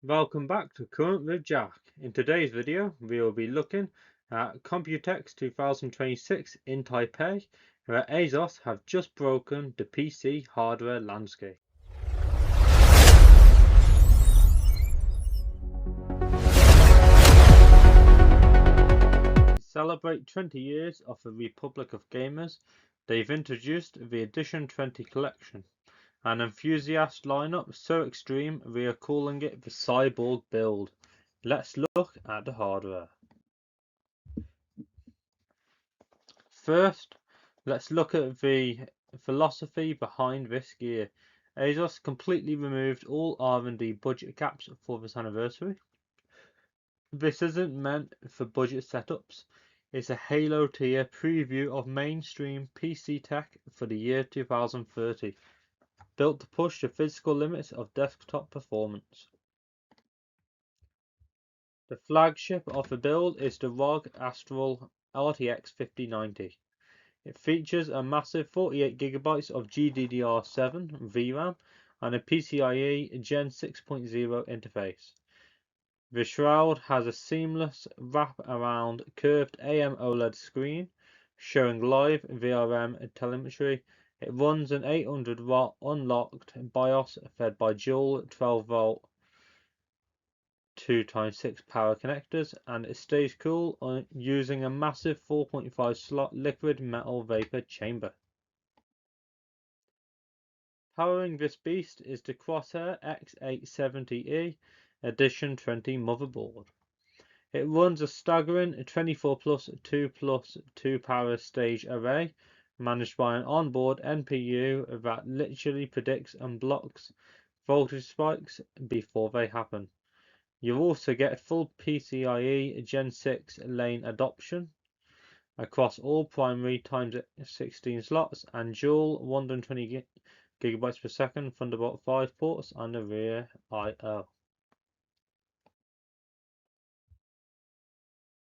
Welcome back to Current with Jack. In today's video, we will be looking at Computex 2026 in Taipei, where Asus have just broken the PC hardware landscape. To celebrate 20 years of the Republic of Gamers, they've introduced the Edition 20 collection, an enthusiast lineup so extreme we are calling it the Cyborg Build. Let's look at the hardware. First, let's look at the philosophy behind this gear. Asus completely removed all R&D budget caps for this anniversary. This isn't meant for budget setups. It's a Halo tier preview of mainstream PC tech for the year 2030, built to push the physical limits of desktop performance. The flagship of the build is the ROG Astral RTX 5090. It features a massive 48GB of GDDR7 VRAM and a PCIe Gen 6.0 interface. The Shroud has a seamless wrap-around curved AMOLED screen showing live VRM telemetry. It runs an 800-watt unlocked BIOS fed by dual 12-volt 2x6 power connectors, and it stays cool using a massive 4.5 slot liquid metal vapor chamber. Powering this beast is the Crosshair X870E Edition 20 motherboard. It runs a staggering 24 plus 2 plus 2 power stage array managed by an onboard NPU that literally predicts and blocks voltage spikes before they happen. You also get full PCIe Gen 6 lane adoption across all primary x16 slots and dual 120 gigabytes per second Thunderbolt 5 ports on the rear I/O.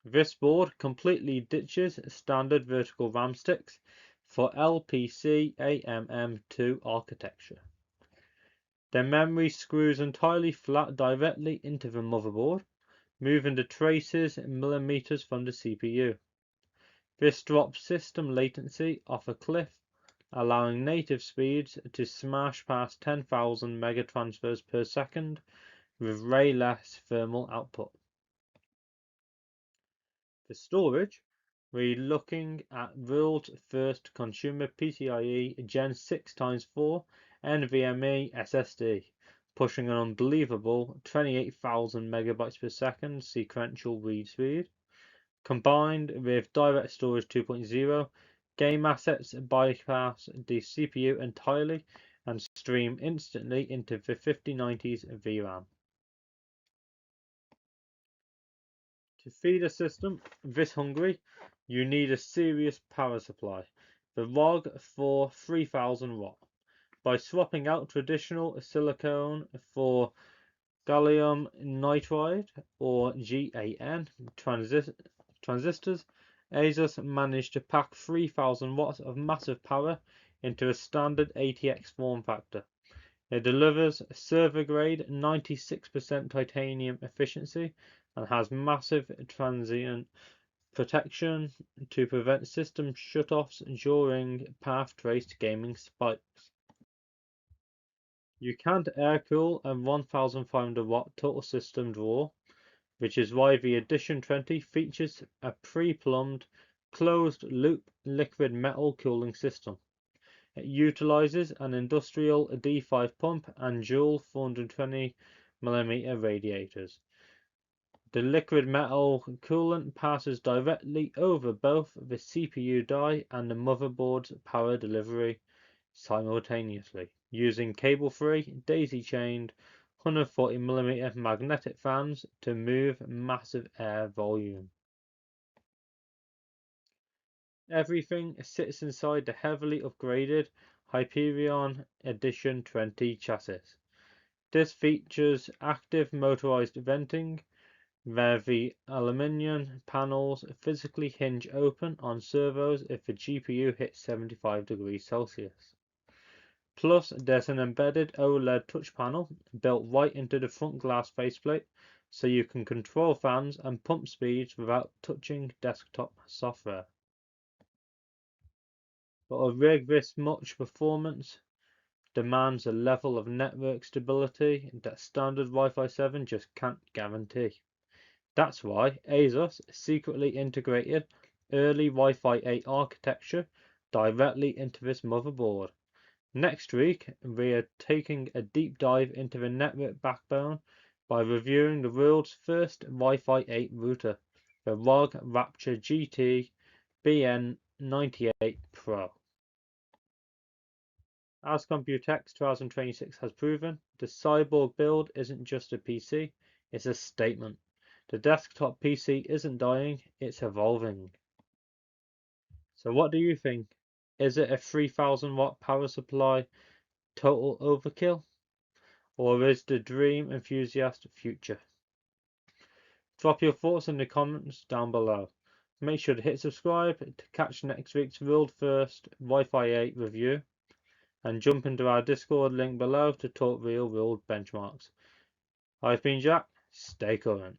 This board completely ditches standard vertical RAM sticks for LPCAMM2 architecture. The memory screws entirely flat directly into the motherboard, moving the traces millimeters from the CPU. This drops system latency off a cliff, allowing native speeds to smash past 10,000 megatransfers per second with way less thermal output. For storage, we're looking at world's first consumer PCIe Gen 6x4 NVMe SSD, pushing an unbelievable 28,000 megabytes per second sequential read speed. Combined with Direct Storage 2.0, game assets bypass the CPU entirely and stream instantly into the 5090's VRAM. To feed a system this hungry, you need a serious power supply. The ROG for 3000 watt. By swapping out traditional silicone for Gallium Nitride or GaN transistors, Asus managed to pack 3000 watts of massive power into a standard ATX form factor. It delivers server-grade 96% titanium efficiency and has massive transient protection to prevent system shutoffs during path-traced gaming spikes. You can't air-cool a 1500 watt total system drawer, which is why the Edition 20 features a pre-plumbed, closed-loop liquid metal cooling system. It utilizes an industrial D5 pump and dual 420mm radiators. The liquid metal coolant passes directly over both the CPU die and the motherboard's power delivery simultaneously, using cable-free, daisy-chained 140mm magnetic fans to move massive air volume. Everything sits inside the heavily upgraded Hyperion Edition 20 chassis. This features active motorized venting, where the aluminium panels physically hinge open on servos if the GPU hits 75 degrees Celsius. Plus, there's an embedded OLED touch panel built right into the front glass faceplate, so you can control fans and pump speeds without touching desktop software. But a rig this much performance demands a level of network stability that standard Wi-Fi 7 just can't guarantee. That's why Asus secretly integrated early Wi-Fi 8 architecture directly into this motherboard. Next week, we are taking a deep dive into the network backbone by reviewing the world's first Wi-Fi 8 router, the ROG Rapture GT BN98 Pro. As Computex 2026 has proven, the Cyborg Build isn't just a PC, it's a statement. The desktop PC isn't dying, it's evolving. So what do you think? Is it a 3000 watt power supply total overkill? Or is the dream enthusiast future? Drop your thoughts in the comments down below. Make sure to hit subscribe to catch next week's world first Wi-Fi 8 review, and jump into our Discord link below to talk real world benchmarks. I've been Jack, stay current.